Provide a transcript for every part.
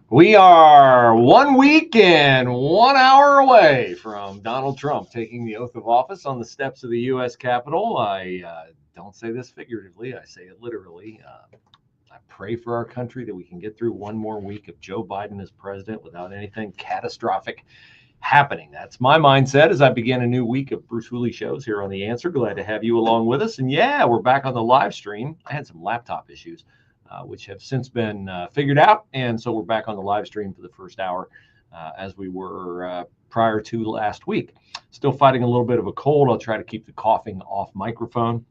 We are 1 week and 1 hour away from Donald Trump taking the oath of office on the steps of the U.S. Capitol. I don't say this figuratively, I say it literally. I pray for our country that we can get through one more week of Joe Biden as president without anything catastrophic happening. That's my mindset as I begin a new week of Bruce Hooley shows here on The Answer. Glad to have you along with us. And yeah, we're back on the live stream. I had some laptop issues, which have since been figured out. And so we're back on the live stream for the first hour as we were prior to last week. Still fighting a little bit of a cold. I'll try to keep the coughing off microphone.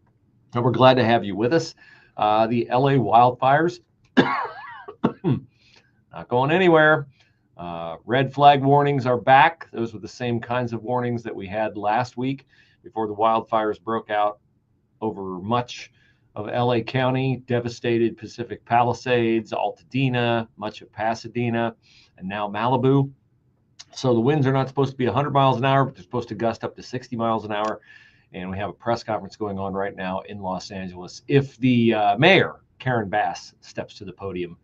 And we're glad to have you with us. The LA wildfires, not going anywhere. Red flag warnings are back. Those were the same kinds of warnings that we had last week before the wildfires broke out over much of LA County, devastated Pacific Palisades, Altadena, much of Pasadena, and now Malibu. So the winds are not supposed to be 100 miles an hour, but they're supposed to gust up to 60 miles an hour. And we have a press conference going on right now in Los Angeles. If the mayor, Karen Bass, steps to the podium,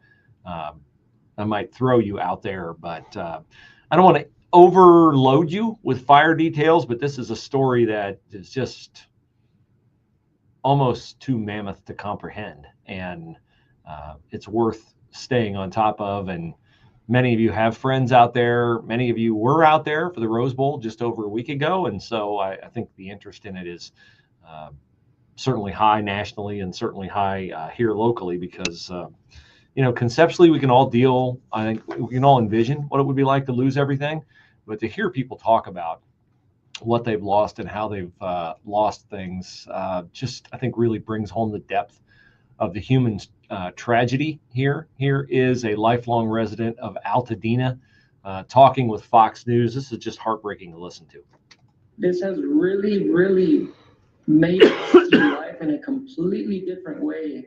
I might throw you out there, but I don't want to overload you with fire details, but this is a story that is just almost too mammoth to comprehend, and it's worth staying on top of. And many of you have friends out there. Many of you were out there for the Rose Bowl just over a week ago, and so I think the interest in it is certainly high nationally and certainly high here locally because conceptually we can all deal. I think we can all envision what it would be like to lose everything, but to hear people talk about what they've lost and how they've lost things just, I think, really brings home the depth of the human tragedy here. Here is a lifelong resident of Altadena talking with Fox News. This is just heartbreaking to listen to. This has really, really made us see life in a completely different way.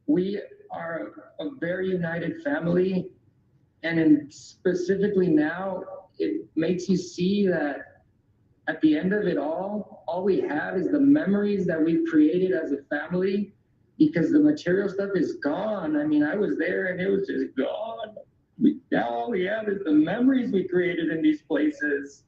We are a very united family, and specifically now, it makes you see that at the end of it all we have is the memories that we've created as a family, because the material stuff is gone. I mean, I was there and it was just gone. Now all we have is the memories we created in these places,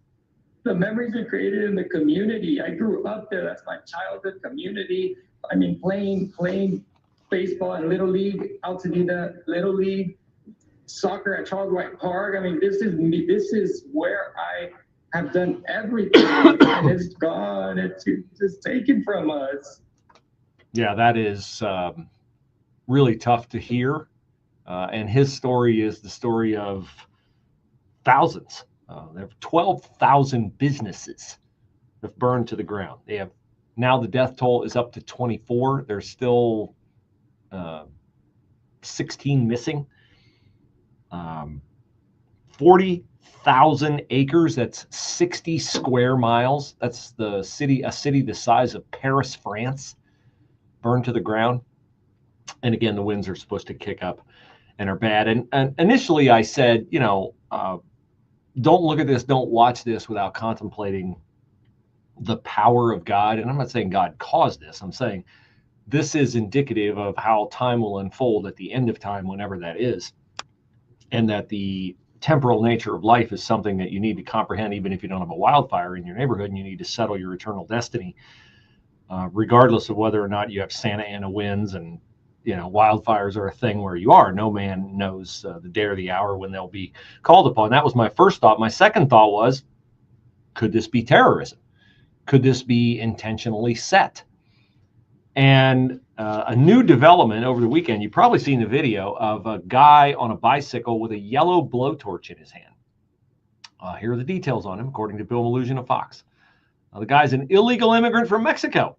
the memories we created in the community. I grew up there. That's my childhood community. I mean, playing baseball in Little League, Altadena Little League, soccer at Charles White Park. I mean, this is me. This is where I have done everything, and it's gone. It's just taken from us. Yeah, that is really tough to hear. And his story is the story of thousands. There are 12,000 businesses that have burned to the ground. They have now, the death toll is up to 24. There's still 16 missing. 40,000 acres. That's 60 square miles. That's a city the size of Paris, France, burned to the ground. And again, the winds are supposed to kick up and are bad. And initially I said, don't look at this, don't watch this without contemplating the power of God. And I'm not saying God caused this. I'm saying this is indicative of how time will unfold at the end of time, whenever that is. And that the temporal nature of life is something that you need to comprehend, even if you don't have a wildfire in your neighborhood and you need to settle your eternal destiny, regardless of whether or not you have Santa Ana winds and wildfires are a thing where you are. No man knows the day or the hour when they'll be called upon. That was my first thought. My second thought was, could this be terrorism? Could this be intentionally set? And a new development over the weekend, you've probably seen the video of a guy on a bicycle with a yellow blowtorch in his hand. Here are the details on him, according to Bill Malugin of Fox. The guy's an illegal immigrant from Mexico.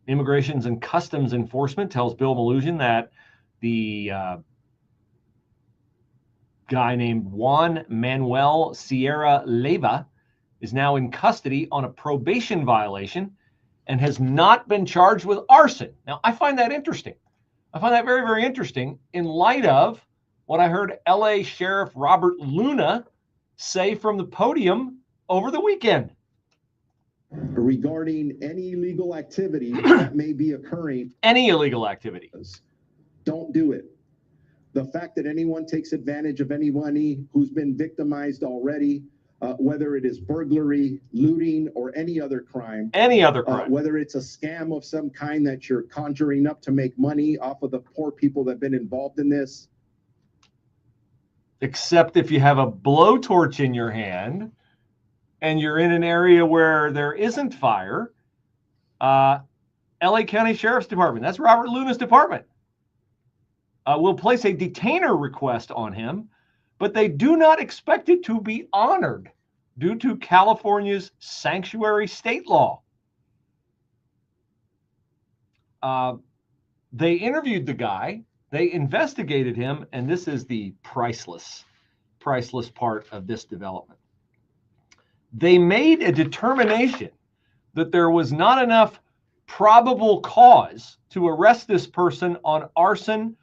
Immigrations and Customs Enforcement tells Bill Malugin that the guy named Juan Manuel Sierra Leyva is now in custody on a probation violation and has not been charged with arson. Now, I find that interesting. I find that very, very interesting in light of what I heard LA Sheriff Robert Luna say from the podium over the weekend. regarding any illegal activity that may be occurring. Any illegal activity. Don't do it. The fact that anyone takes advantage of anyone who's been victimized already, whether it is burglary, looting, or any other crime. Any other crime. Whether it's a scam of some kind that you're conjuring up to make money off of the poor people that have been involved in this. Except if you have a blowtorch in your hand and you're in an area where there isn't fire, LA County Sheriff's Department, that's Robert Luna's department, will place a detainer request on him, but they do not expect it to be honored due to California's sanctuary state law. They interviewed the guy, they investigated him, and this is the priceless part of this development. They made a determination that there was not enough probable cause to arrest this person on arson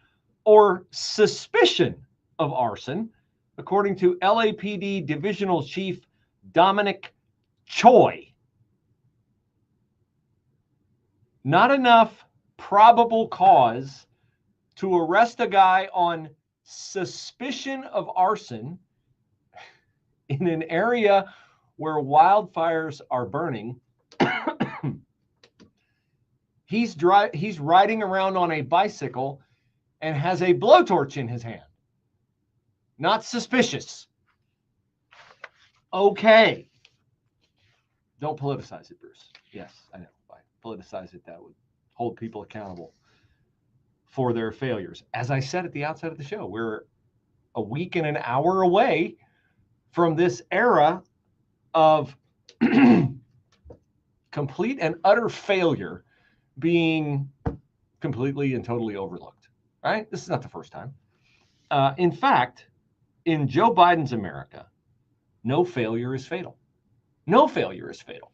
or suspicion of arson, according to LAPD Divisional Chief Dominic Choi. Not enough probable cause to arrest a guy on suspicion of arson in an area where wildfires are burning. He's riding around on a bicycle and has a blowtorch in his hand. Not suspicious. Okay. Don't politicize it, Bruce. Yes, I know. If I politicize it, that would hold people accountable for their failures. As I said at the outset of the show, we're a week and an hour away from this era of complete and utter failure being completely and totally overlooked, right? This is not the first time. In fact, in Joe Biden's America, no failure is fatal. No failure is fatal.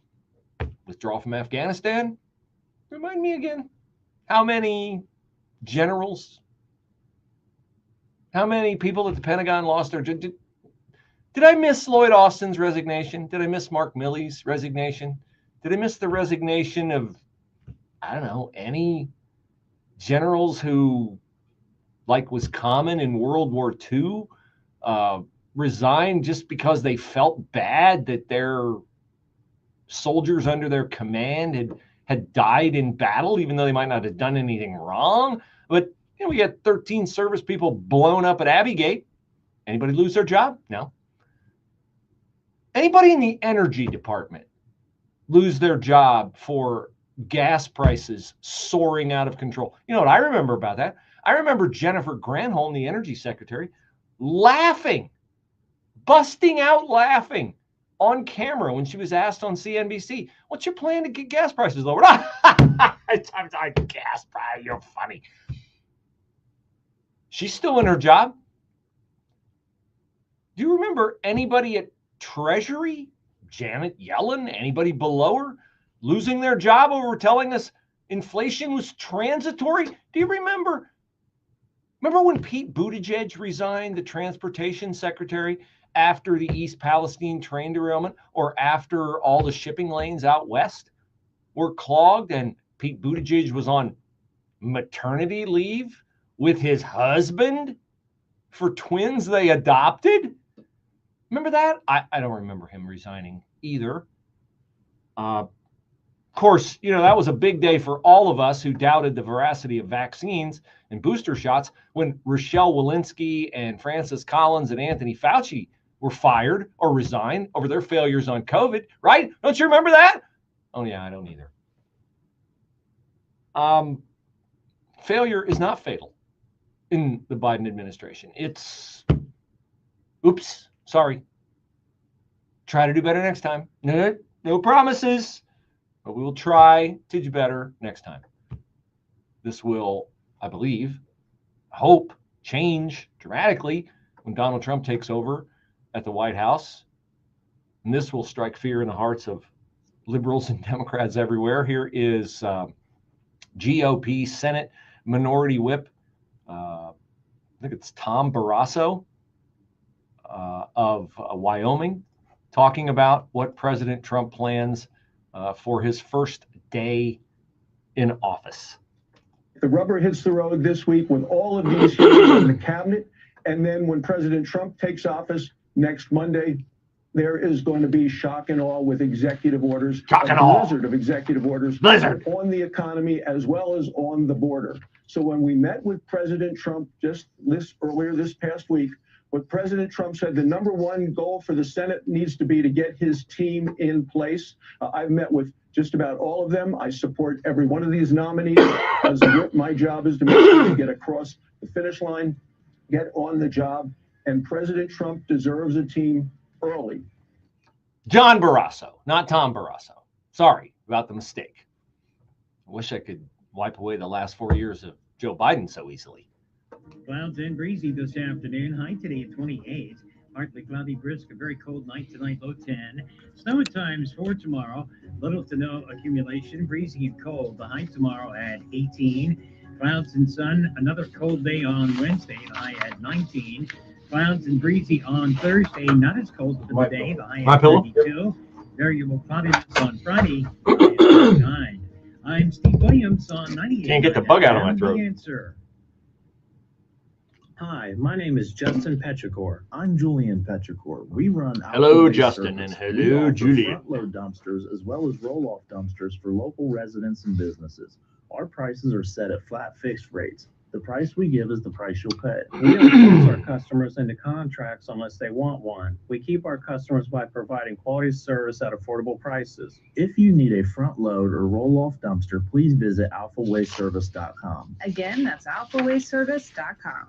Withdrawal from Afghanistan, remind me again, how many generals, how many people at the Pentagon lost their... Did I miss Lloyd Austin's resignation? Did I miss Mark Milley's resignation? Did I miss the resignation of, I don't know, any generals who, like was common in World War II, resigned just because they felt bad that their soldiers under their command had died in battle, even though they might not have done anything wrong? But we got 13 service people blown up at Abbey Gate. Anybody lose their job? No. Anybody in the energy department lose their job for gas prices soaring out of control? You know what I remember about that? I remember Jennifer Granholm, the energy secretary, laughing, busting out laughing on camera when she was asked on CNBC, what's your plan to get gas prices lowered? Gas price, you're funny. She's still in her job. Do you remember anybody at Treasury, Janet Yellen, anybody below her, losing their job over telling us inflation was transitory? Do you remember? Remember when Pete Buttigieg resigned, the transportation secretary, after the East Palestine train derailment, or after all the shipping lanes out west were clogged and Pete Buttigieg was on maternity leave with his husband for twins they adopted? Remember that? I don't remember him resigning either. Of course, that was a big day for all of us who doubted the veracity of vaccines and booster shots when Rochelle Walensky and Francis Collins and Anthony Fauci were fired or resigned over their failures on COVID, right? Don't you remember that? Oh, yeah, I don't either. Failure is not fatal in the Biden administration. It's, oops, sorry. Try to do better next time. No promises, but we will try to do better next time. This will, I believe, hope, change dramatically when Donald Trump takes over at the White House. And this will strike fear in the hearts of liberals and Democrats everywhere. Here is GOP Senate Minority Whip. I think it's Tom Barrasso of Wyoming, talking about what President Trump plans for his first day in office. The rubber hits the road this week with all of these hearings in the cabinet. And then when President Trump takes office next Monday, there is going to be shock and awe with executive orders, Shock and awe. blizzard of executive orders Blizzard. on the economy as well as on the border. So when we met with President Trump earlier this past week, what President Trump said, the number one goal for the Senate needs to be to get his team in place. I've met with just about all of them. I support every one of these nominees. As a whip, my job is to make sure we get across the finish line, get on the job, and President Trump deserves a team early. John Barrasso, not Tom Barrasso. Sorry about the mistake. I wish I could wipe away the last 4 years of Joe Biden so easily. Clouds and breezy this afternoon. High today at 28. Partly cloudy, brisk, a very cold night tonight, low 10. Snow at times for tomorrow. Little to no accumulation, breezy and cold. The high tomorrow at 18. Clouds and sun, another cold day on Wednesday, the high at 19. Clouds and breezy on Thursday, not as cold for the day, the high at 32. Variable cloudiness on Friday, the high at 39. I'm Steve Williams on 98. Can't get the bug out of my throat. The answer. Hi, my name is Justin Petrichor. I'm Julian Petrichor. We run Hello, Outdoor Justin, Waste and Service. hello, We offer Julian. front-load dumpsters as well as roll-off dumpsters for local residents and businesses. Our prices are set at flat fixed rates. The price we give is the price you'll pay. We don't force our customers into contracts unless they want one. We keep our customers by providing quality service at affordable prices. If you need a front-load or roll-off dumpster, please visit alphawasteservice.com. Again, that's alphawasteservice.com.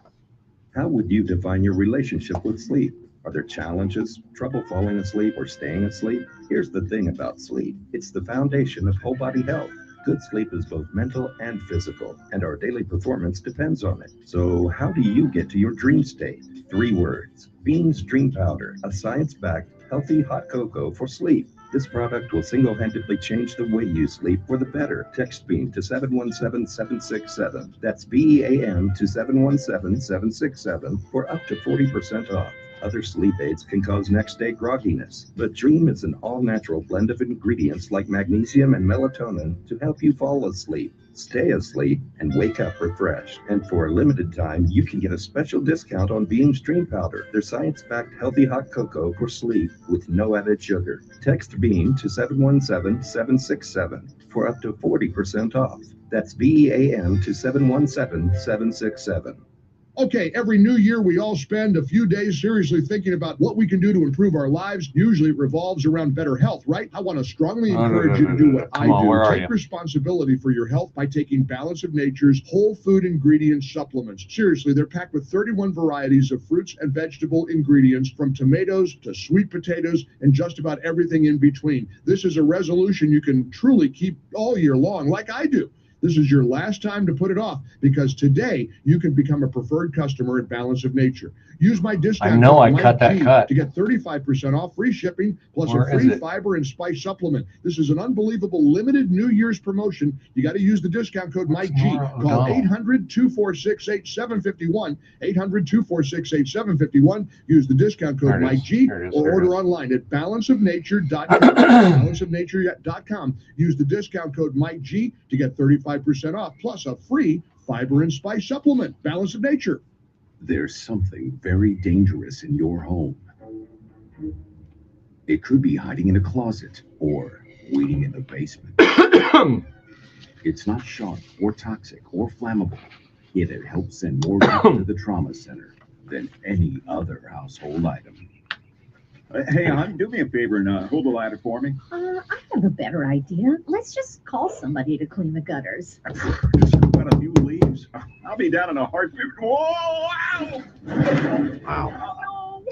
How would you define your relationship with sleep? Are there challenges, trouble falling asleep or staying asleep? Here's the thing about sleep. It's the foundation of whole body health. Good sleep is both mental and physical, and our daily performance depends on it. So how do you get to your dream state? 3 words. Beam's Dream Powder, a science-backed, healthy hot cocoa for sleep. This product will single-handedly change the way you sleep for the better. Text BEAM to 717-767. That's BEAM to 717-767 for up to 40% off. Other sleep aids can cause next-day grogginess, but Dream is an all-natural blend of ingredients like magnesium and melatonin to help you fall asleep, stay asleep, and wake up refreshed. And for a limited time, you can get a special discount on Beam's Dream Powder, their science-backed healthy hot cocoa for sleep with no added sugar. Text BEAM to 717-767 for up to 40% off. That's BEAM to 717-767. Okay, every new year we all spend a few days seriously thinking about what we can do to improve our lives. Usually it revolves around better health, right? I want to strongly encourage you to do what I do. Take responsibility for your health by taking Balance of Nature's whole food ingredient supplements. Seriously, they're packed with 31 varieties of fruits and vegetable ingredients, from tomatoes to sweet potatoes and just about everything in between. This is a resolution you can truly keep all year long, like I do. This is your last time to put it off, because today you can become a preferred customer at Balance of Nature. Use my discount I know code I cut that MikeG cut. to get 35% off, free shipping, plus Where a is free it? fiber and spice supplement. This is an unbelievable limited New Year's promotion. You got to use the discount code MikeG. Call 800-246-8751, 800-246-8751. Use the discount code MikeG, or order online at balanceofnature.com. balanceofnature.com. Use the discount code MikeG to get 35% off, plus a free fiber and spice supplement. Balance of Nature. There's something very dangerous in your home. It could be hiding in a closet or waiting in the basement. It's not sharp or toxic or flammable, yet it helps send more people to the trauma center than any other household item. Hey, hon, do me a favor and hold the ladder for me. I have a better idea. Let's just call somebody to clean the gutters. Just got a few leaves. I'll be down in a heartbeat. Whoa! Ow! Wow.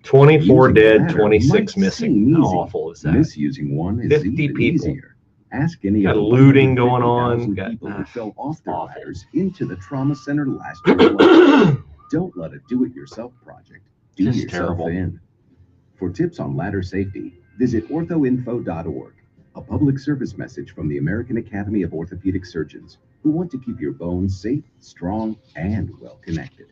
24 dead, 26 missing. How Easy. awful is that? Misusing one is 50 even people. easier. Ask any Got of the looting going 150,000 on. Got people who fell off their awful. ladders into the trauma center last year alone. Don't let a do-it-yourself project do Just yourself terrible. in. For tips on ladder safety, visit orthoinfo.org, a public service message from the American Academy of Orthopedic Surgeons, who want to keep your bones safe, strong, and well-connected.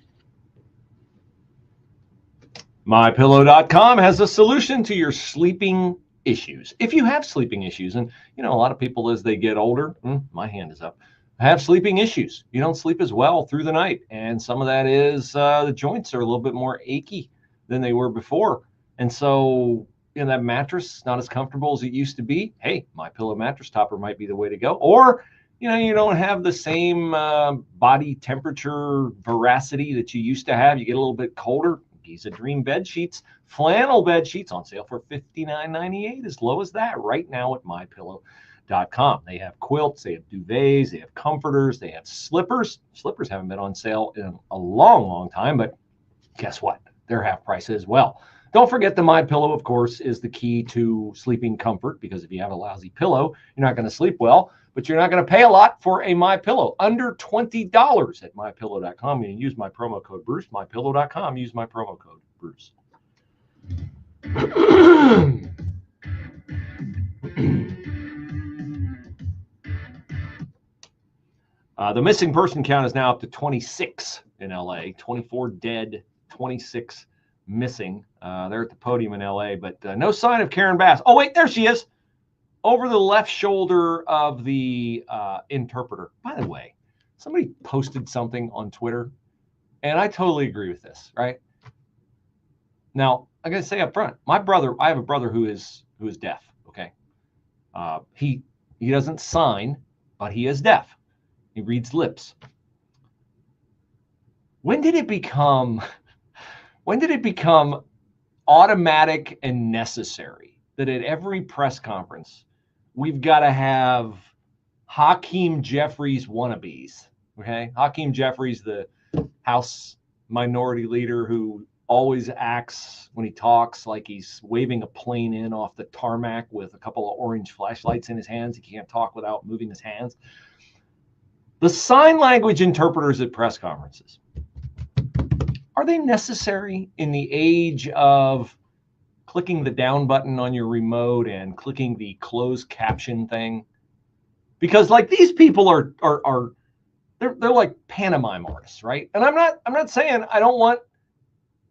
MyPillow.com has a solution to your sleeping issues. If you have sleeping issues, and a lot of people as they get older, my hand is up, have sleeping issues. You don't sleep as well through the night, and some of that is the joints are a little bit more achy than they were before, and so that mattress not as comfortable as it used to be. Hey, MyPillow mattress topper might be the way to go. Or you don't have the same body temperature veracity that you used to have. You get a little bit colder. Giza Dream bed sheets, flannel bed sheets on sale for $59.98, as low as that right now at MyPillow.com. They have quilts, they have duvets, they have comforters, they have slippers. Slippers haven't been on sale in a long, long time, but guess what? They're half price as well. Don't forget the MyPillow, of course, is the key to sleeping comfort, because if you have a lousy pillow, you're not going to sleep well, but you're not going to pay a lot for a MyPillow. Under $20 at MyPillow.com. You can use my promo code Bruce. MyPillow.com. Use my promo code Bruce. The missing person count is now up to 26 in LA. 24 dead, 26 missing. They're at the podium in LA, but no sign of Karen Bass. Oh, wait, there she is. Over the left shoulder of the interpreter. By the way, somebody posted something on Twitter, and I totally agree with this, right? Now, I got to say up front, I have a brother who is deaf, okay? He doesn't sign, but he is deaf. He reads lips. When did it become automatic and necessary that at every press conference we've got to have Hakeem Jeffries wannabes? Okay, Hakeem Jeffries, the House Minority Leader who always acts when he talks like he's waving a plane in off the tarmac with a couple of orange flashlights in his hands. He can't talk without moving his hands. The sign language interpreters at press conferences, are they necessary in the age of clicking the down button on your remote and clicking the closed caption thing? Because like these people they're like pantomime artists, right? And I'm not saying I don't want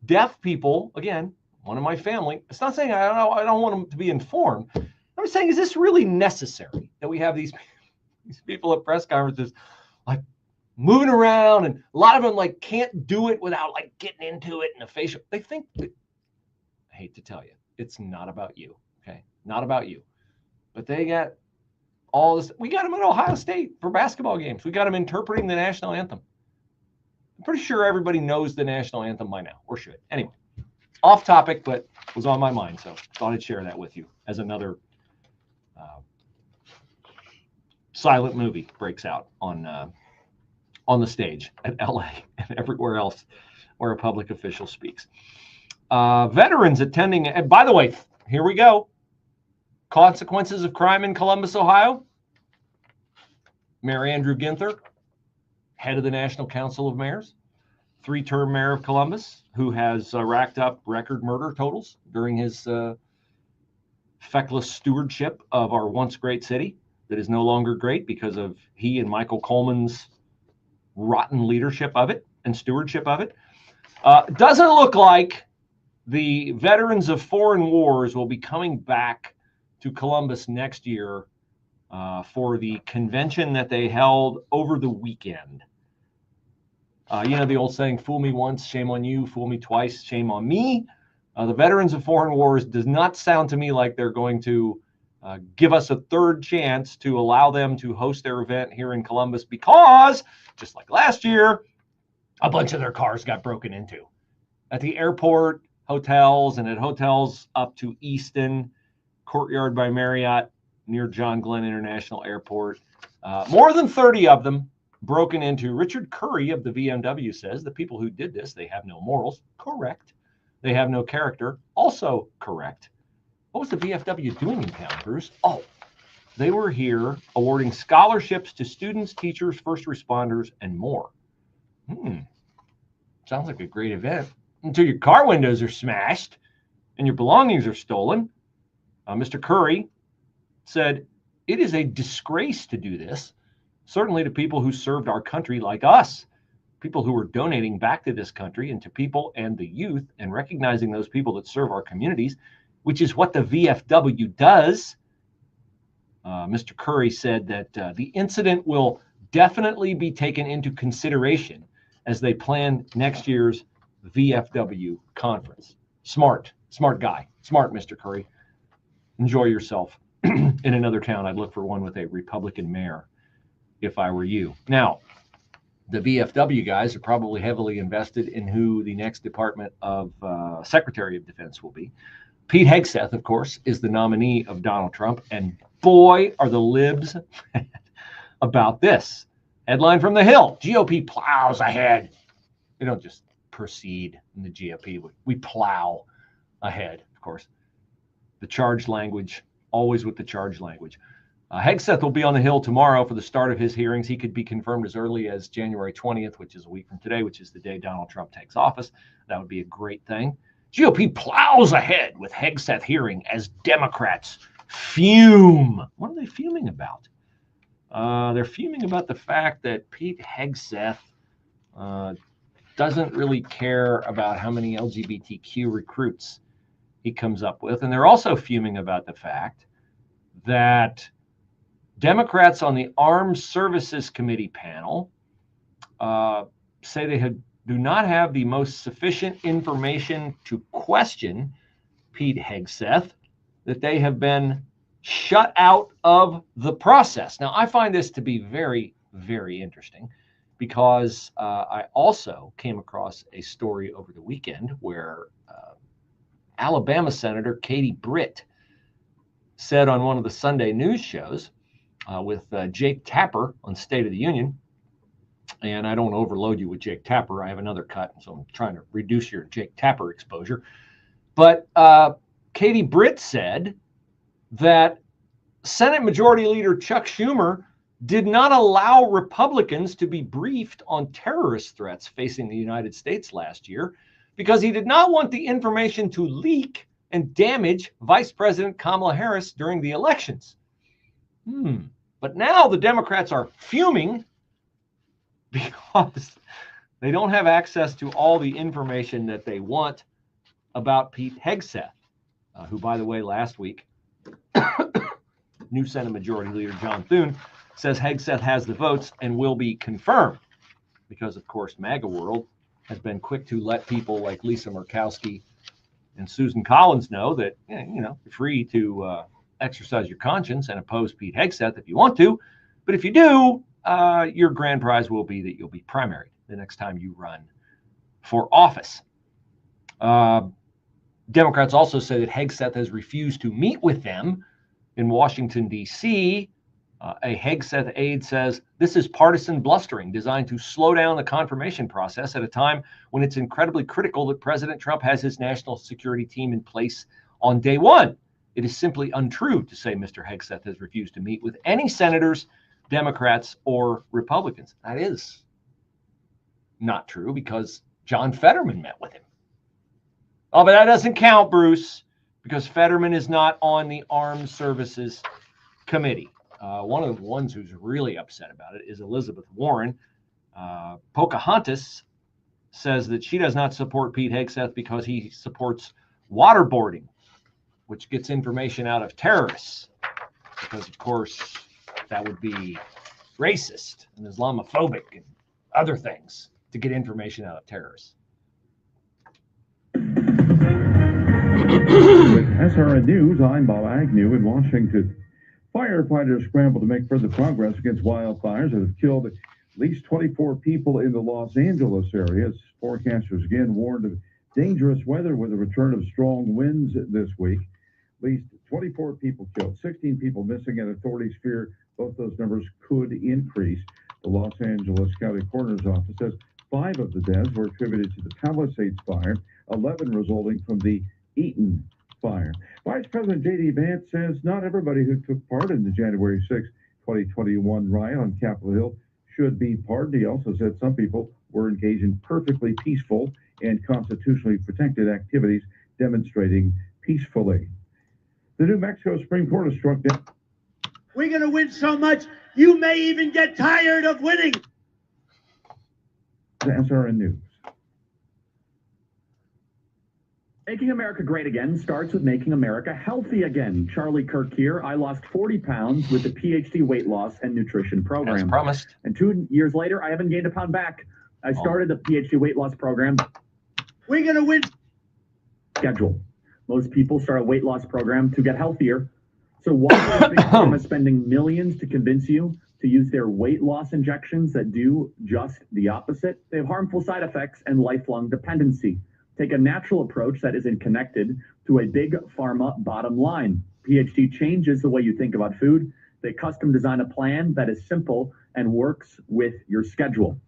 deaf people, again, one of my family. It's not saying I don't want them to be informed. I'm saying, is this really necessary that we have these people at press conferences like moving around, and a lot of them like can't do it without like getting into it in a facial. They think I hate to tell you, it's not about you, okay? Not about you. But they got all this. We got them at Ohio State for basketball games. We got them interpreting the national anthem. I'm pretty sure everybody knows the national anthem by now, or should. Anyway, off topic, but was on my mind, so thought I'd share that with you as another silent movie breaks out on the stage at LA and everywhere else where a public official speaks. Veterans attending, and by the way, here we go. Consequences of crime in Columbus, Ohio. Mayor Andrew Ginther, head of the National Council of Mayors, 3-term mayor of Columbus, who has racked up record murder totals during his feckless stewardship of our once great city that is no longer great because of he and Michael Coleman's rotten leadership of it and stewardship of it. Doesn't look like the veterans of foreign wars will be coming back to Columbus next year for the convention that they held over the weekend. The old saying, fool me once, shame on you, fool me twice, shame on me. The veterans of foreign wars does not sound to me like they're going to give us a third chance to allow them to host their event here in Columbus, because just like last year, a bunch of their cars got broken into at the airport, hotels, and at hotels up to Easton, Courtyard by Marriott, near John Glenn International Airport. More than 30 of them broken into. Richard Curry of the VMW says the people who did this, they have no morals. Correct. They have no character. Also correct. What was the VFW doing in town, Bruce? Oh, they were here awarding scholarships to students, teachers, first responders, and more. Sounds like a great event. Until your car windows are smashed and your belongings are stolen. Mr. Curry said, it is a disgrace to do this, certainly to people who served our country like us, people who were donating back to this country and to people and the youth, and recognizing those people that serve our communities which is what the VFW does. Mr. Curry said that the incident will definitely be taken into consideration as they plan next year's VFW conference. Smart guy. Smart, Mr. Curry. Enjoy yourself in another town. I'd look for one with a Republican mayor if I were you. Now, the VFW guys are probably heavily invested in who the next Department of Secretary of Defense will be. Pete Hegseth, of course, is the nominee of Donald Trump, and boy, are the libs about this. Headline from the Hill: GOP plows ahead. We don't just proceed in the GOP. We plow ahead, of course. The charged language, always with the charged language. Hegseth will be on the Hill tomorrow for the start of his hearings. He could be confirmed as early as January 20th, which is a week from today, which is the day Donald Trump takes office. That would be a great thing. GOP plows ahead with Hegseth hearing as Democrats fume. What are they fuming about? They're fuming about the fact that Pete Hegseth doesn't really care about how many LGBTQ recruits he comes up with. And they're also fuming about the fact that Democrats on the Armed Services Committee panel say they do not have the most sufficient information to question Pete Hegseth, that they have been shut out of the process. Now, I find this to be very, very interesting because I also came across a story over the weekend where Alabama Senator Katie Britt said on one of the Sunday news shows with Jake Tapper on State of the Union, and I don't overload you with Jake Tapper. I have another cut, so I'm trying to reduce your Jake Tapper exposure. But Katie Britt said that Senate Majority Leader Chuck Schumer did not allow Republicans to be briefed on terrorist threats facing the United States last year because he did not want the information to leak and damage Vice President Kamala Harris during the elections. But now the Democrats are fuming because they don't have access to all the information that they want about Pete Hegseth, who, by the way, last week, new Senate Majority Leader John Thune says Hegseth has the votes and will be confirmed because, of course, MAGA World has been quick to let people like Lisa Murkowski and Susan Collins know that, you're free to exercise your conscience and oppose Pete Hegseth if you want to. But if you do, your grand prize will be that you'll be primaried the next time you run for office. Democrats also say that Hegseth has refused to meet with them in Washington, D.C. A Hegseth aide says this is partisan blustering designed to slow down the confirmation process at a time when it's incredibly critical that President Trump has his national security team in place on day one. It is simply untrue to say Mr. Hegseth has refused to meet with any senators, Democrats, or Republicans. That is not true because John Fetterman met with him. Oh, but that doesn't count, Bruce, because Fetterman is not on the Armed Services Committee. One of the ones who's really upset about it is Elizabeth Warren. Pocahontas says that she does not support Pete Hegseth because he supports waterboarding, which gets information out of terrorists. Because, of course, that would be racist and Islamophobic and other things to get information out of terrorists. With SRN News, I'm Bob Agnew in Washington. Firefighters scramble to make further progress against wildfires that have killed at least 24 people in the Los Angeles area. Forecasters again warned of dangerous weather with the return of strong winds this week. At least 24 people killed, 16 people missing, and authorities fear both those numbers could increase. The Los Angeles County Coroner's Office says 5 of the deaths were attributed to the Palisades fire, 11 resulting from the Eaton fire. Vice President J.D. Vance says not everybody who took part in the January 6, 2021 riot on Capitol Hill should be pardoned. He also said some people were engaged in perfectly peaceful and constitutionally protected activities, demonstrating peacefully. The New Mexico Supreme Court has struck down. We're going to win so much, you may even get tired of winning. The SRN News. Making America great again starts with making America healthy again. Charlie Kirk here. I lost 40 pounds with the PhD weight loss and nutrition program. As promised. And 2 years later, I haven't gained a pound back. I started the PhD weight loss program. We're going to win. Schedule. Most people start a weight loss program to get healthier. So why is Big Pharma spending millions to convince you to use their weight loss injections that do just the opposite? They have harmful side effects and lifelong dependency. Take a natural approach that isn't connected to a big pharma bottom line. PhD changes the way you think about food. They custom design a plan that is simple and works with your schedule.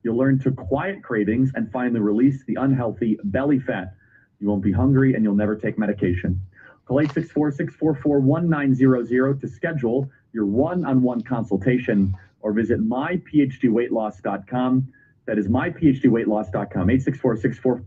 You'll learn to quiet cravings and finally release the unhealthy belly fat. You won't be hungry and you'll never take medication. Call 864-644-1900 to schedule your one-on-one consultation or visit myphdweightloss.com. That is myphdweightloss.com. 864-644.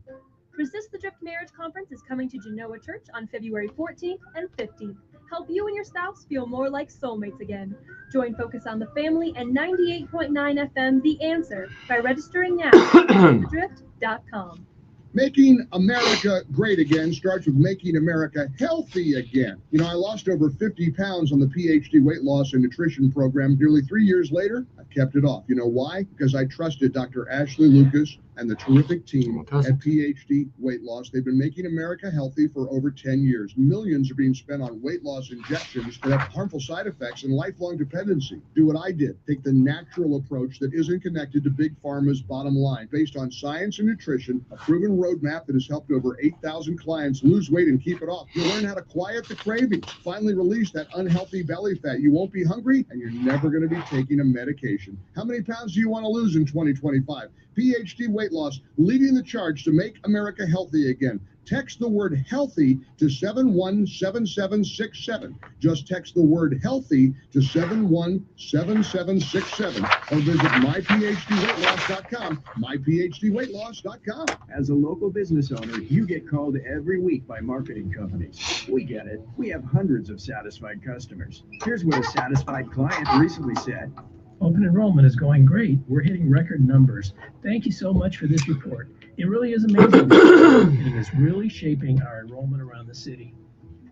Resist the Drift Marriage Conference is coming to Genoa Church on February 14th and 15th. Help you and your spouse feel more like soulmates again. Join Focus on the Family and 98.9 FM The Answer by registering now at thedrift.com. Making America great again starts with making America healthy again. You know, I lost over 50 pounds on the PhD weight loss and nutrition program. Nearly 3 years later, I kept it off. You know why? Because I trusted Dr. Ashley Lucas and the terrific team at PhD Weight Loss. They've been making America healthy for over 10 years. Millions are being spent on weight loss injections that have harmful side effects and lifelong dependency. Do what I did. Take the natural approach that isn't connected to Big Pharma's bottom line. Based on science and nutrition, a proven roadmap that has helped over 8,000 clients lose weight and keep it off. You'll learn how to quiet the craving, finally release that unhealthy belly fat. You won't be hungry, and you're never going to be taking a medication. How many pounds do you want to lose in 2025? PhD Weight Loss, leading the charge to make America healthy again. Text the word healthy to 717767. Just text the word healthy to 717767 or visit myphdweightloss.com, myphdweightloss.com. As a local business owner, you get called every week by marketing companies. We get it. We have hundreds of satisfied customers. Here's what a satisfied client recently said. Open enrollment is going great. We're hitting record numbers. Thank you so much for this report. It really is amazing. It is really shaping our enrollment around the city.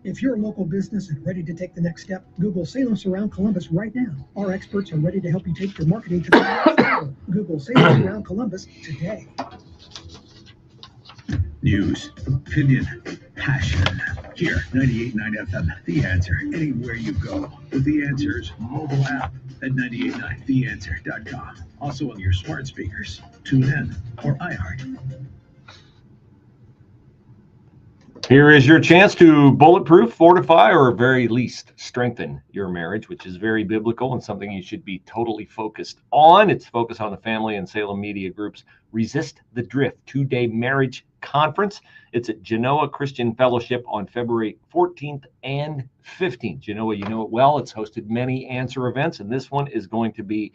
If you're a local business and ready to take the next step, Google Salem Surround Columbus right now. Our experts are ready to help you take your marketing to the next level. Google Salem Surround Columbus today. News, opinion, passion. Here, 98.9 FM, The Answer, anywhere you go. With The Answer's mobile app at 98.9theanswer.com. Also on your smart speakers, TuneIn, or iHeart. Here is your chance to bulletproof, fortify, or at very least strengthen your marriage, which is very biblical and something you should be totally focused on. It's Focus on the Family and Salem Media Group's Resist the Drift 2-day marriage conference. It's at Genoa Christian Fellowship on February 14th and 15th. Genoa, you know it well. It's hosted many Answer events, and this one is going to be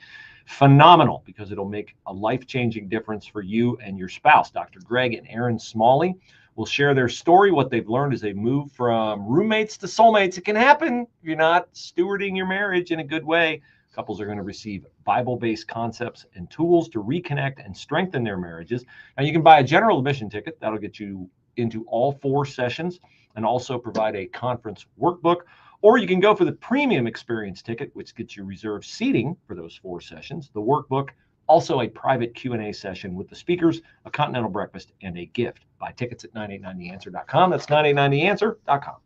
phenomenal because it'll make a life-changing difference for you and your spouse. Dr. Greg and Aaron Smalley will share their story, what they've learned as they move from roommates to soulmates. It can happen if you're not stewarding your marriage in a good way. Couples are going to receive Bible-based concepts and tools to reconnect and strengthen their marriages. Now, you can buy a general admission ticket. That'll get you into all 4 sessions and also provide a conference workbook. Or you can go for the premium experience ticket, which gets you reserved seating for those 4 sessions, the workbook, also a private Q&A session with the speakers, a continental breakfast, and a gift. Buy tickets at 989theanswer.com. That's 989theanswer.com.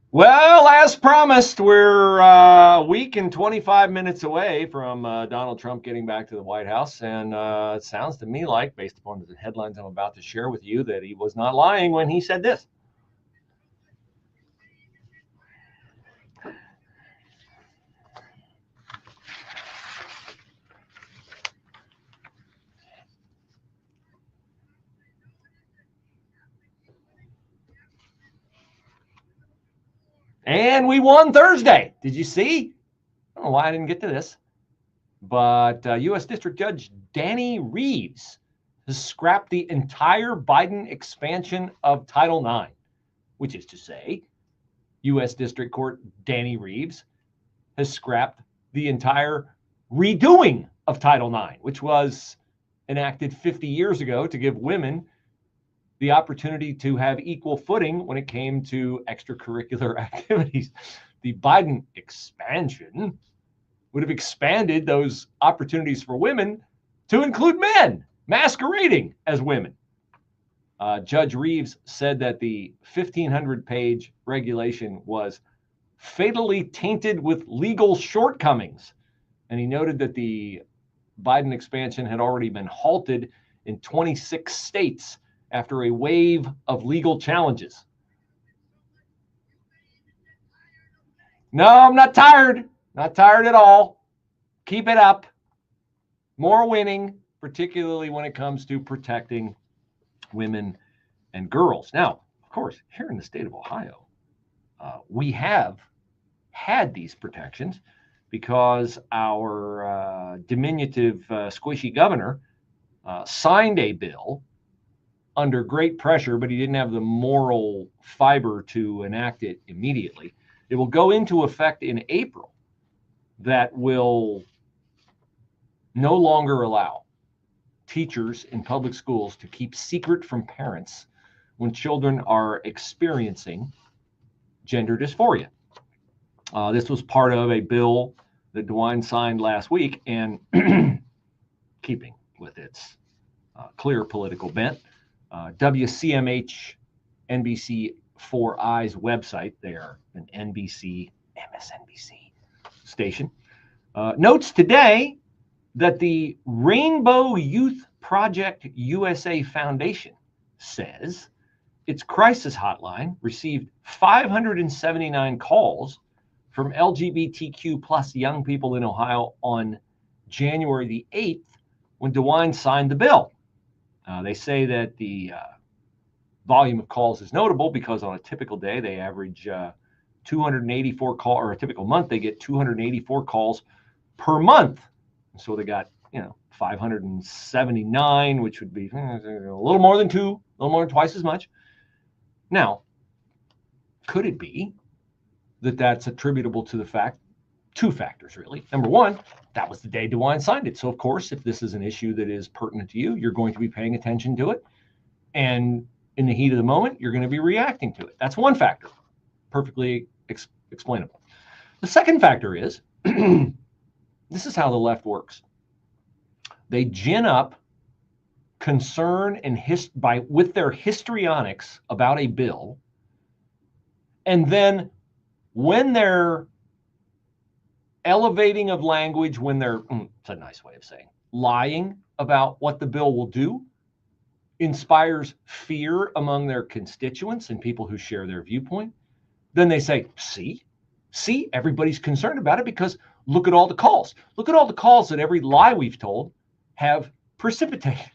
Well, as promised, we're a week and 25 minutes away from Donald Trump getting back to the White House. And it sounds to me like, based upon the headlines I'm about to share with you, that he was not lying when he said this. And we won Thursday. Did you see? I don't know why I didn't get to this. But U.S. District Judge Danny Reeves has scrapped the entire Biden expansion of Title IX, which is to say, U.S. District Court Danny Reeves has scrapped the entire redoing of Title IX, which was enacted 50 years ago to give women the opportunity to have equal footing when it came to extracurricular activities. The Biden expansion would have expanded those opportunities for women to include men masquerading as women. Judge Reeves said that the 1,500-page regulation was fatally tainted with legal shortcomings. And he noted that the Biden expansion had already been halted in 26 states after a wave of legal challenges. No, I'm not tired. Not tired at all. Keep it up. More winning, particularly when it comes to protecting women and girls. Now, of course, here in the state of Ohio, we have had these protections because our diminutive, squishy governor signed a bill under great pressure, but he didn't have the moral fiber to enact it immediately. It will go into effect in April that will no longer allow teachers in public schools to keep secret from parents when children are experiencing gender dysphoria. This was part of a bill that DeWine signed last week, and keeping with its clear political bent, WCMH NBC4I's website, they are an NBC, MSNBC station, notes today that the Rainbow Youth Project USA Foundation says its crisis hotline received 579 calls from LGBTQ plus young people in Ohio on January the 8th when DeWine signed the bill. They say that the volume of calls is notable because on a typical day they average 284 calls, or a typical month they get 284 calls per month. So they got 579, which would be a little more than twice as much. Now, could it be that that's attributable to the fact, two factors really. Number one, that was the day DeWine signed it. So of course, if this is an issue that is pertinent to you, you're going to be paying attention to it. And in the heat of the moment, you're going to be reacting to it. That's one factor, perfectly explainable. The second factor is, this is how the left works. They gin up concern and with their histrionics about a bill, and then when they're elevating of language, when they're, it's a nice way of saying, lying about what the bill will do, inspires fear among their constituents and people who share their viewpoint, then they say, see, everybody's concerned about it because look at all the calls. Look at all the calls that every lie we've told have precipitated.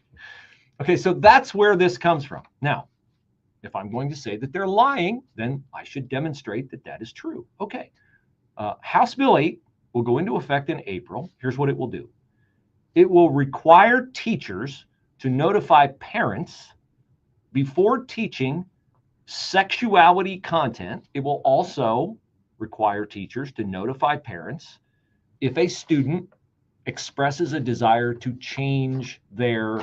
Okay, so that's where this comes from. Now, if I'm going to say that they're lying, then I should demonstrate that that is true. Okay, House Bill 8 will go into effect in April. Here's what it will do. It will require teachers to notify parents before teaching sexuality content. It will also require teachers to notify parents if a student expresses a desire to change their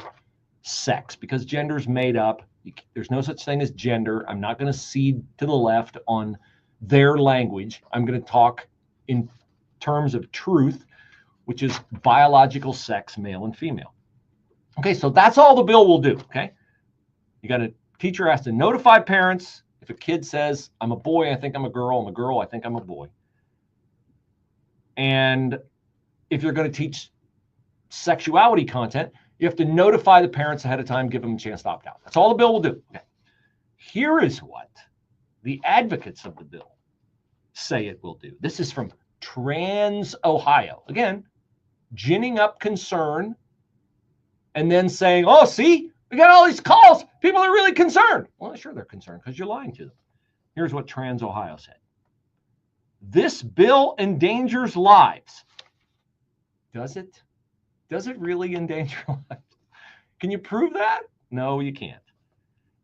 sex, because gender is made up. There's no such thing as gender. I'm not going to cede to the left on their language. I'm going to talk in terms of truth, which is biological sex, male and female. Okay, so that's all the bill will do. Okay, teacher has to notify parents if a kid says, I'm a boy, I think I'm a girl, I'm a girl, I think I'm a boy. And if you're going to teach sexuality content, you have to notify the parents ahead of time, give them a chance to opt out. That's all the bill will do. Okay. Here is what the advocates of the bill say it will do. This is from Trans Ohio. Again, ginning up concern and then saying, oh, see, we got all these calls. People are really concerned. Well, sure, they're concerned because you're lying to them. Here's what Trans Ohio said. This bill endangers lives. Does it? Does it really endanger lives? Can you prove that? No, you can't.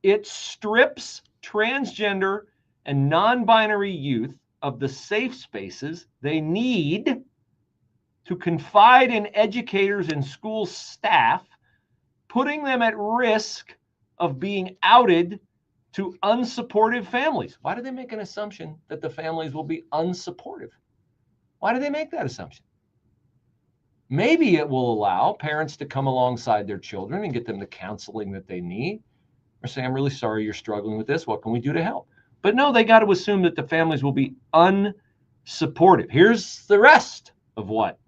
It strips transgender and non-binary youth of the safe spaces they need to confide in educators and school staff, putting them at risk of being outed to unsupportive families. Why do they make an assumption that the families will be unsupportive? Why do they make that assumption? Maybe it will allow parents to come alongside their children and get them the counseling that they need, or say, I'm really sorry you're struggling with this. What can we do to help? But no, they got to assume that the families will be unsupportive. Here's the rest of what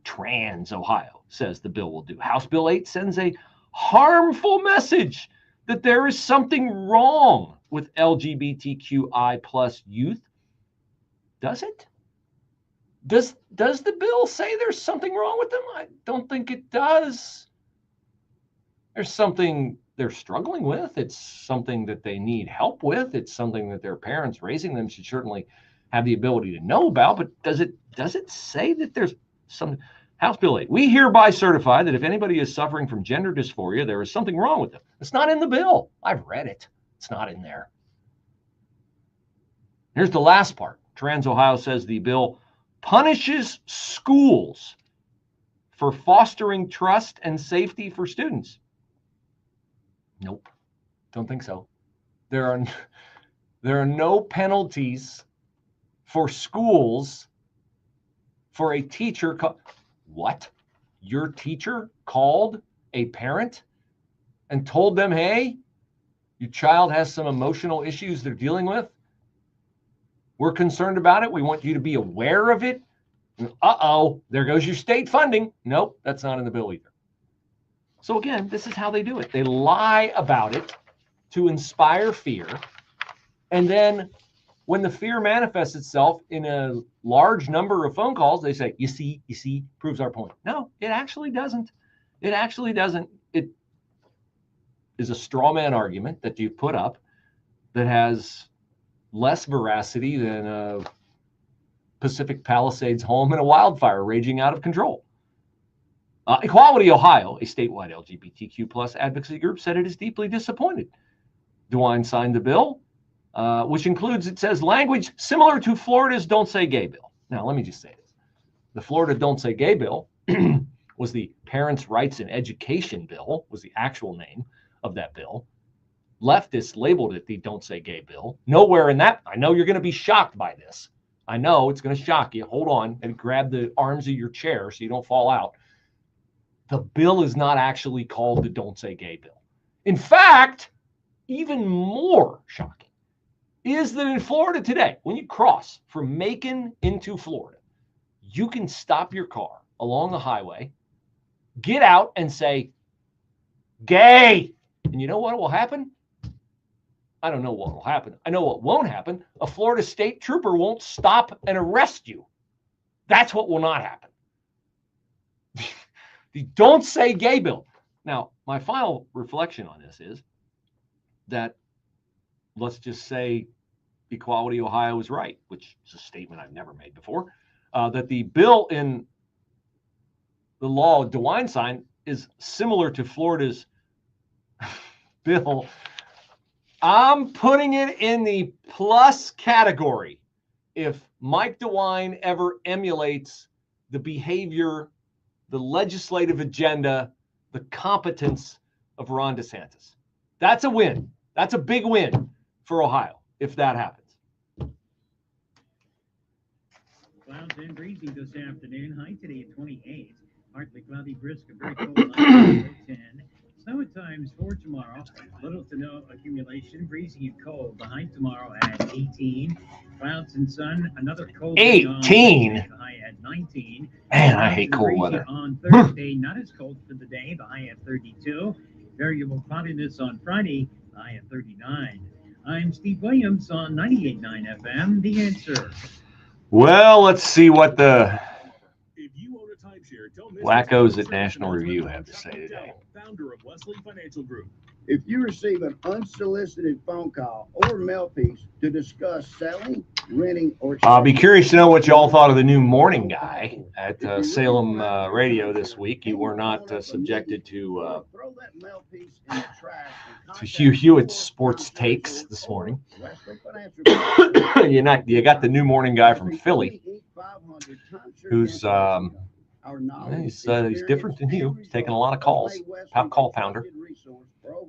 Trans Ohio says the bill will do. House Bill 8 sends a harmful message that there is something wrong with LGBTQI plus youth. Does it? Does the bill say there's something wrong with them? I don't think it does. There's something they're struggling with. It's something that they need help with. It's something that their parents raising them should certainly have the ability to know about. But does it say that there's some? House Bill 8, we hereby certify that if anybody is suffering from gender dysphoria, there is something wrong with them. It's not in the bill. I've read it. It's not in there. Here's the last part. Trans Ohio says the bill punishes schools for fostering trust and safety for students. Nope. Don't think so. There are no penalties for schools for a teacher. What? Your teacher called a parent and told them, hey, your child has some emotional issues they're dealing with. We're concerned about it. We want you to be aware of it. Uh-oh, there goes your state funding. Nope, that's not in the bill either. So again, this is how they do it. They lie about it to inspire fear. And then when the fear manifests itself in a large number of phone calls, they say, you see, proves our point. No, it actually doesn't. It actually doesn't. It is a straw man argument that you put up that has less veracity than a Pacific Palisades home in a wildfire raging out of control. Equality Ohio, a statewide LGBTQ plus advocacy group, said it is deeply disappointed. DeWine signed the bill, which includes, it says, language similar to Florida's Don't Say Gay bill. Now, let me just say this. The Florida Don't Say Gay bill was the Parents' Rights in Education bill, was the actual name of that bill. Leftists labeled it the Don't Say Gay bill. Nowhere in that, I know you're going to be shocked by this. I know it's going to shock you. Hold on and grab the arms of your chair so you don't fall out. The bill is not actually called the Don't Say Gay bill. In fact, even more shocking is that in Florida today, when you cross from Macon into Florida, you can stop your car along the highway, get out and say, gay. And you know what will happen? I don't know what will happen. I know what won't happen. A Florida state trooper won't stop and arrest you. That's what will not happen. The Don't Say Gay bill. Now, my final reflection on this is that, let's just say Equality Ohio is right, which is a statement I've never made before, that the bill in the law DeWine signed is similar to Florida's bill. I'm putting it in the plus category if Mike DeWine ever emulates the behavior, the legislative agenda, the competence of Ron DeSantis. That's a win. That's a big win for Ohio if that happens. Clouds and breezy this afternoon. High today at 28. Partly cloudy, brisk, a very cold night at 10. Snow at times for tomorrow. Little to no accumulation. Breezy and cold. The high tomorrow at 18. Clouds and sun. Another cold 18. The high at 19. Man, I hate cold weather. On Thursday, not as cold for the day. The high at 32. Variable cloudiness on Friday. The high at 39. I'm Steve Williams on 98.9 FM. The Answer. Well, let's see what the wackos at National Review have to say today. Founder of Wesley Financial Group. If you receive an unsolicited phone call or mail piece to discuss selling, renting, or I'll be curious to know what you all thought of the new morning guy at Salem Radio this week. You were not subjected to Hugh Hewitt's sports takes this morning. You got the new morning guy from Philly, who's he's different than Hugh. He's taking a lot of calls. Call founder.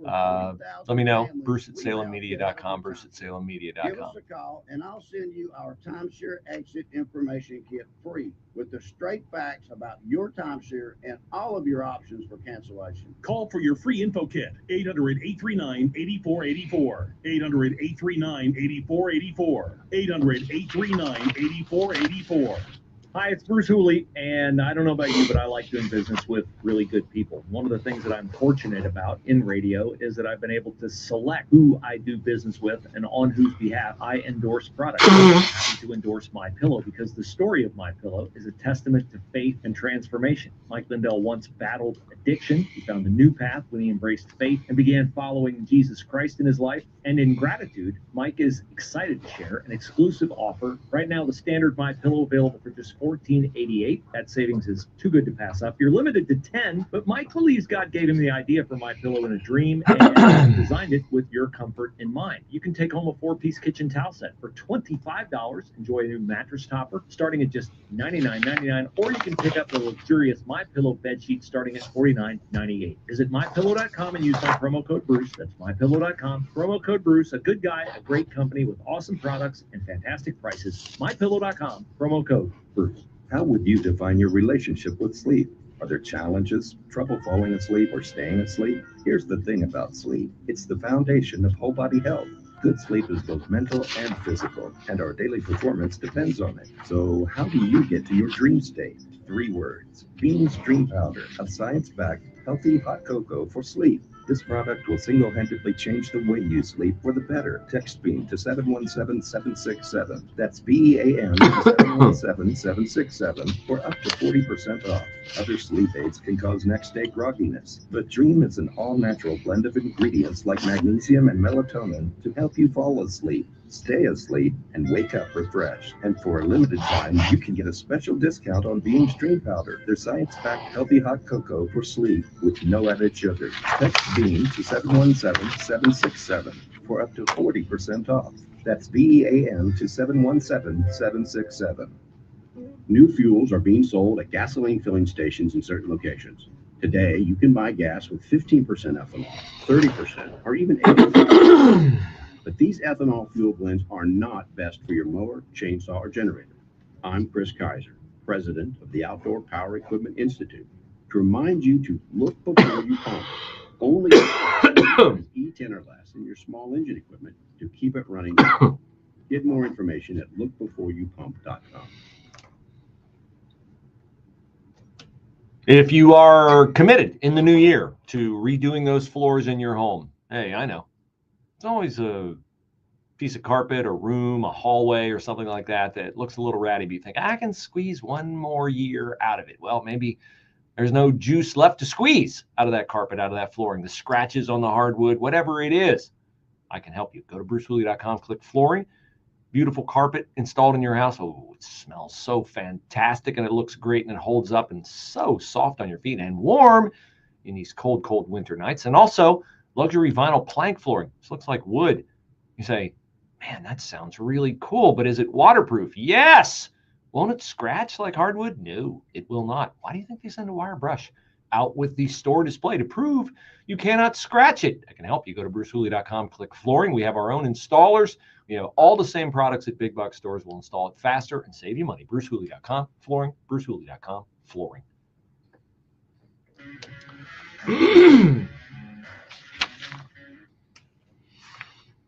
Let me know. Bruce at SalemMedia.com. Bruce at SalemMedia.com. Give us a call, and I'll send you our timeshare exit information kit free with the straight facts about your timeshare and all of your options for cancellation. Call for your free info kit. 800-839-8484. 800-839-8484. 800-839-8484. Hi, it's Bruce Hooley, and I don't know about you, but I like doing business with really good people. One of the things that I'm fortunate about in radio is that I've been able to select who I do business with and on whose behalf I endorse products. I'm happy to endorse MyPillow because the story of MyPillow is a testament to faith and transformation. Mike Lindell once battled addiction. He found a new path when he embraced faith and began following Jesus Christ in his life. And in gratitude, Mike is excited to share an exclusive offer. Right now, the standard MyPillow available for just $14.88. That savings is too good to pass up. You're limited to 10, but Mike believes God gave him the idea for MyPillow in a dream and designed it with your comfort in mind. You can take home a 4-piece kitchen towel set for $25. Enjoy a new mattress topper starting at just $99.99, or you can pick up the luxurious MyPillow bed sheet starting at $49.98. Visit MyPillow.com and use my promo code Bruce. That's MyPillow.com. Promo code Bruce. A good guy, a great company with awesome products and fantastic prices. MyPillow.com. Promo code Bruce. How would you define your relationship with sleep? Are there challenges, trouble falling asleep or staying asleep? Here's the thing about sleep. It's the foundation of whole body health. Good sleep is both mental and physical, and our daily performance depends on it. So how do you get to your dream state? 3 words. Beans Dream Powder, a science-backed, healthy hot cocoa for sleep. This product will single-handedly change the way you sleep for the better. Text BEAM to 717-767. That's BEAM to 717-767 for up to 40% off. Other sleep aids can cause next-day grogginess, but Dream is an all-natural blend of ingredients like magnesium and melatonin to help you fall asleep, stay asleep, and wake up refreshed. And for a limited time, you can get a special discount on Beam's Dream Powder, their science-backed healthy hot cocoa for sleep with no added sugar. Text BEAM to 717-767 for up to 40% off. That's BEAM to 717-767. New fuels are being sold at gasoline filling stations in certain locations. Today, you can buy gas with 15% ethanol, 30%, or even 80%. But these ethanol fuel blends are not best for your mower, chainsaw, or generator. I'm Chris Kaiser, president of the Outdoor Power Equipment Institute, to remind you to look before you pump. Only E10 or less in your small engine equipment to keep it running. Get more information at lookbeforeyoupump.com. If you are committed in the new year to redoing those floors in your home, hey, I know. It's always a piece of carpet, a room, a hallway, or something like that that looks a little ratty, but you think, I can squeeze one more year out of it. Well, maybe there's no juice left to squeeze out of that carpet, out of that flooring, the scratches on the hardwood, whatever it is. I can help you. Go to brucehooley.com, click flooring. Beautiful carpet installed in your house. Oh, it smells so fantastic, and it looks great, and it holds up and so soft on your feet and warm in these cold, cold winter nights. And also luxury vinyl plank flooring. This looks like wood. You say, man, that sounds really cool, but is it waterproof? Yes. Won't it scratch like hardwood? No, it will not. Why do you think they send a wire brush out with the store display to prove you cannot scratch it? I can help you. Go to brucehooley.com, click flooring. We have our own installers. You know, all the same products at big box stores will install it faster and save you money. brucehooley.com, flooring. brucehooley.com, flooring.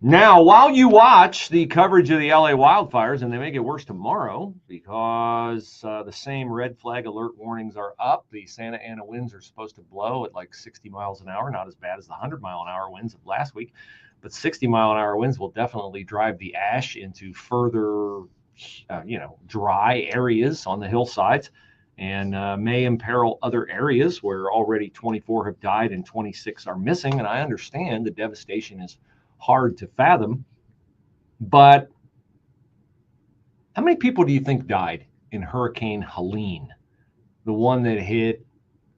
Now, while you watch the coverage of the LA wildfires, and they may get worse tomorrow because the same red flag alert warnings are up. The Santa Ana winds are supposed to blow at like 60 miles an hour, not as bad as the 100-mile-an-hour winds of last week, but 60-mile-an-hour winds will definitely drive the ash into further, dry areas on the hillsides. and may imperil other areas where already 24 have died and 26 are missing. And I understand the devastation is hard to fathom, but how many people do you think died in Hurricane Helene, the one that hit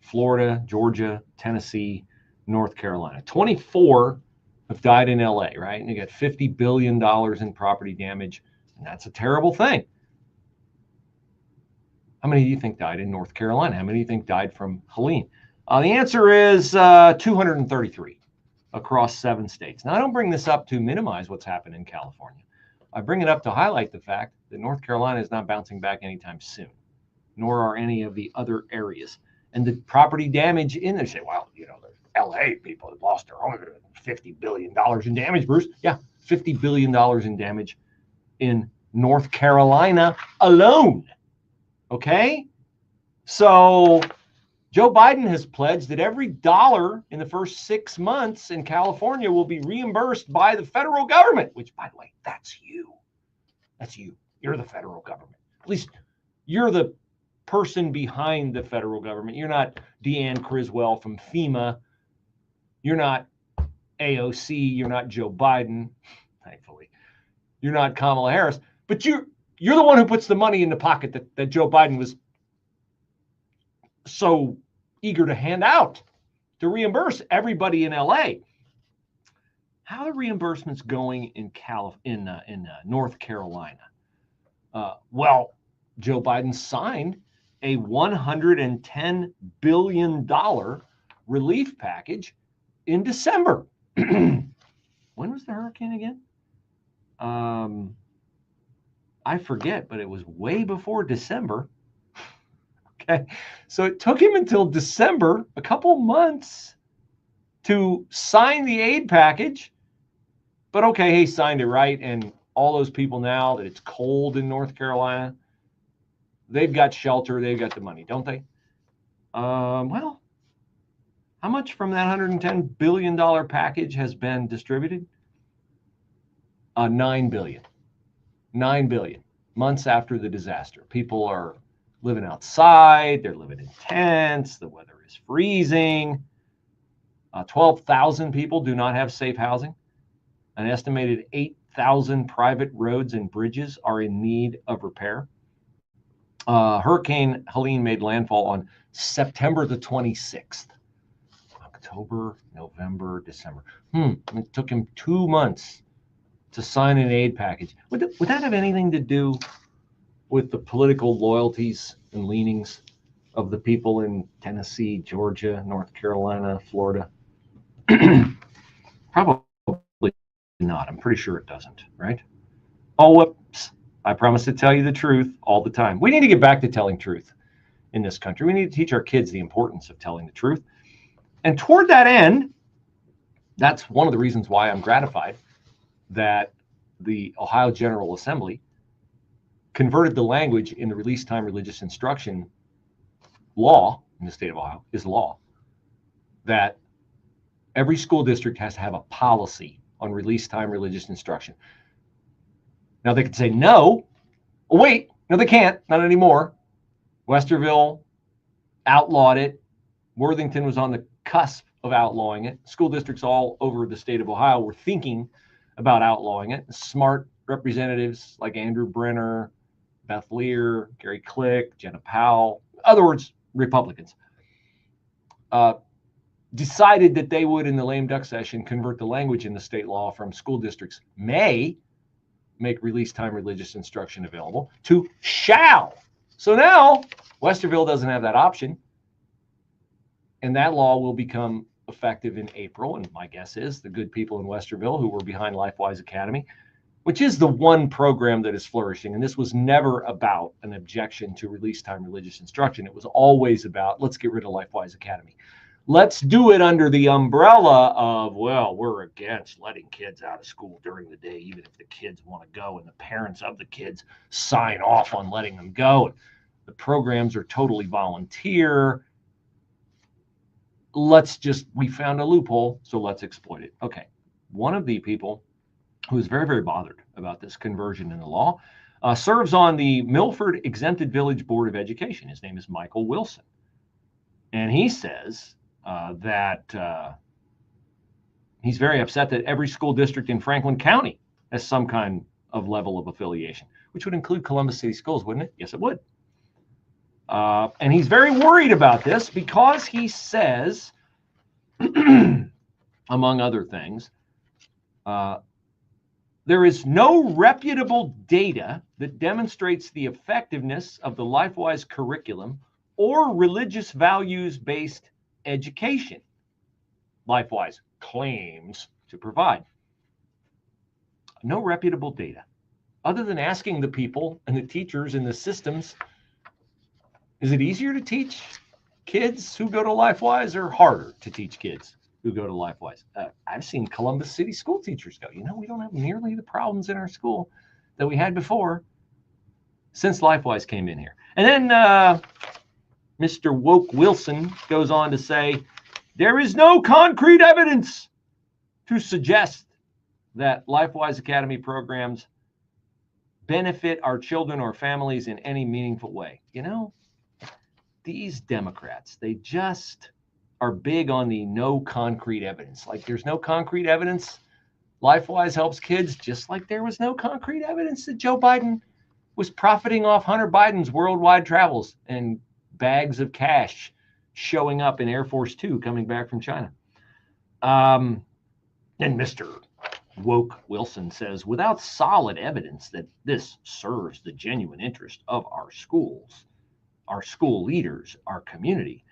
Florida, Georgia, Tennessee, North Carolina? 24 have died in LA, right? And you got $50 billion in property damage, and that's a terrible thing. How many do you think died in North Carolina? How many do you think died from Helene? The answer is 233 across 7 states. Now, I don't bring this up to minimize what's happened in California. I bring it up to highlight the fact that North Carolina is not bouncing back anytime soon, nor are any of the other areas. And the property damage in there, say, well, you know, the LA people have lost their home, $50 billion in damage, Bruce. Yeah, $50 billion in damage in North Carolina alone. Okay? So Joe Biden has pledged that every dollar in the first 6 months in California will be reimbursed by the federal government, which, by the way, that's you. That's you. You're the federal government. At least you're the person behind the federal government. You're not Deanne Criswell from FEMA. You're not AOC. You're not Joe Biden, thankfully. You're not Kamala Harris. But you're the one who puts the money in the pocket that Joe Biden was so eager to hand out to reimburse everybody in LA. How are the reimbursements going in North Carolina? Well, Joe Biden signed a $110 billion relief package in December. When was the hurricane again? I forget, but it was way before December. Okay, so it took him until December, a couple months, to sign the aid package. But okay, he signed it, right? And all those people now that it's cold in North Carolina, they've got shelter, they've got the money, don't they? Well, how much from that $110 billion package has been distributed? $9 billion. $9 billion. Months after the disaster. People are living outside, they're living in tents, the weather is freezing. 12,000 people do not have safe housing. An estimated 8,000 private roads and bridges are in need of repair. Hurricane Helene made landfall on September the 26th. October, November, December. It took him 2 months to sign an aid package. Would that have anything to do with the political loyalties and leanings of the people in Tennessee, Georgia, North Carolina, Florida? Probably not. I'm pretty sure it doesn't, right? Oh, whoops. I promise to tell you the truth all the time. We need to get back to telling truth in this country. We need to teach our kids the importance of telling the truth. And toward that end, that's one of the reasons why I'm gratified that the Ohio General Assembly converted the language in the release time religious instruction law in the state of Ohio is law that every school district has to have a policy on release time religious instruction. Now they could say no. Oh, wait, no, they can't. Not anymore. Westerville outlawed it. Worthington was on the cusp of outlawing it. School districts all over the state of Ohio were thinking about outlawing it. Smart representatives like Andrew Brenner, Beth Lear, Gary Click, Jenna Powell, in other words, Republicans, decided that they would, in the lame duck session, convert the language in the state law from school districts may make release time religious instruction available to shall. So now Westerville doesn't have that option, and that law will become effective in April. And my guess is the good people in Westerville who were behind LifeWise Academy, which is the one program that is flourishing. And this was never about an objection to release time religious instruction. It was always about, let's get rid of LifeWise Academy. Let's do it under the umbrella of, well, we're against letting kids out of school during the day, even if the kids want to go and the parents of the kids sign off on letting them go. The programs are totally volunteer. We found a loophole, so let's exploit it. Okay. One of the people who is very, very bothered about this conversion in the law serves on the Milford Exempted Village Board of Education. His name is Michael Wilson. And he says that he's very upset that every school district in Franklin County has some kind of level of affiliation, which would include Columbus City Schools, wouldn't it? Yes, it would. And he's very worried about this because he says, among other things, there is no reputable data that demonstrates the effectiveness of the LifeWise curriculum or religious values-based education LifeWise claims to provide. No reputable data. Other than asking the people and the teachers and the systems, is it easier to teach kids who go to LifeWise or harder to teach kids who go to LifeWise? I've seen Columbus City school teachers go, we don't have nearly the problems in our school that we had before since LifeWise came in here. And then Mr. Woke Wilson goes on to say, there is no concrete evidence to suggest that LifeWise Academy programs benefit our children or families in any meaningful way. These Democrats, they just are big on the no concrete evidence. Like there's no concrete evidence LifeWise helps kids, just like there was no concrete evidence that Joe Biden was profiting off Hunter Biden's worldwide travels and bags of cash showing up in Air Force Two coming back from China. And Mr. Woke Wilson says, without solid evidence that this serves the genuine interest of our schools, our school leaders, our community,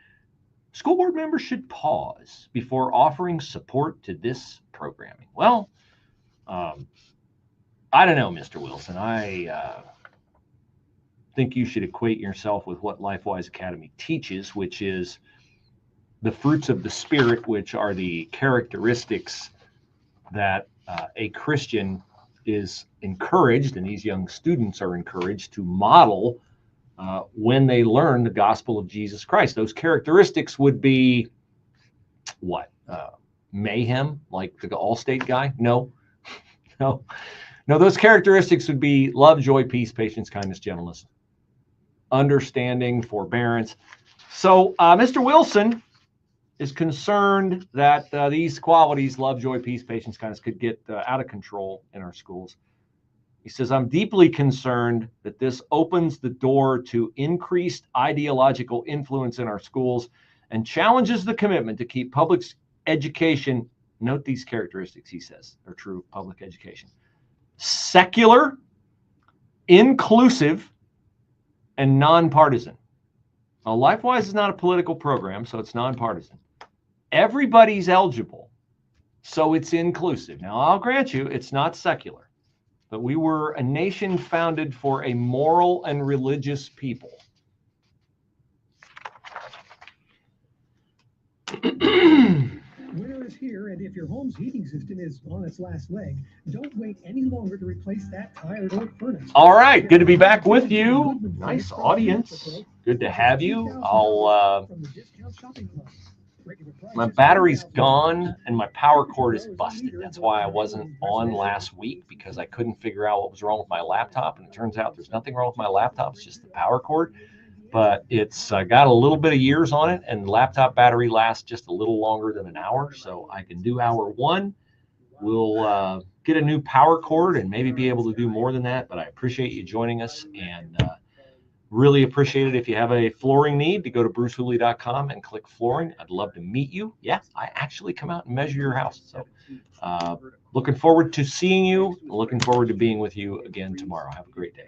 school board members should pause before offering support to this programming. Well, I don't know, Mr. Wilson. I think you should equate yourself with what LifeWise Academy teaches, which is the fruits of the Spirit, which are the characteristics that a Christian is encouraged, and these young students are encouraged to model when they learn the gospel of Jesus Christ. Those characteristics would be what? Mayhem, like the Allstate guy? No. Those characteristics would be love, joy, peace, patience, kindness, gentleness, understanding, forbearance. So Mr. Wilson is concerned that these qualities, love, joy, peace, patience, kindness, could get out of control in our schools. He says, I'm deeply concerned that this opens the door to increased ideological influence in our schools and challenges the commitment to keep public education, note these characteristics, he says, are true of public education, secular, inclusive, and nonpartisan. Now, LifeWise is not a political program, so it's nonpartisan. Everybody's eligible, so it's inclusive. Now, I'll grant you, it's not secular, but we were a nation founded for a moral and religious people. Winter is here, and if your home's heating system is on its last leg, don't wait any longer to replace that tired old furnace. All right, good to be back with you. Nice audience. Good to have you. My battery's gone and my power cord is busted. That's why I wasn't on last week, because I couldn't figure out what was wrong with my laptop. And it turns out there's nothing wrong with my laptop. It's just the power cord. But it's got a little bit of years on it, and the laptop battery lasts just a little longer than an hour. So I can do hour one. We'll get a new power cord and maybe be able to do more than that. But I appreciate you joining us, and really appreciate it. If you have a flooring need, to go to brucehooley.com and click flooring. I'd love to meet you. Yeah, I actually come out and measure your house. So looking forward to seeing you. Looking forward to being with you again tomorrow. Have a great day.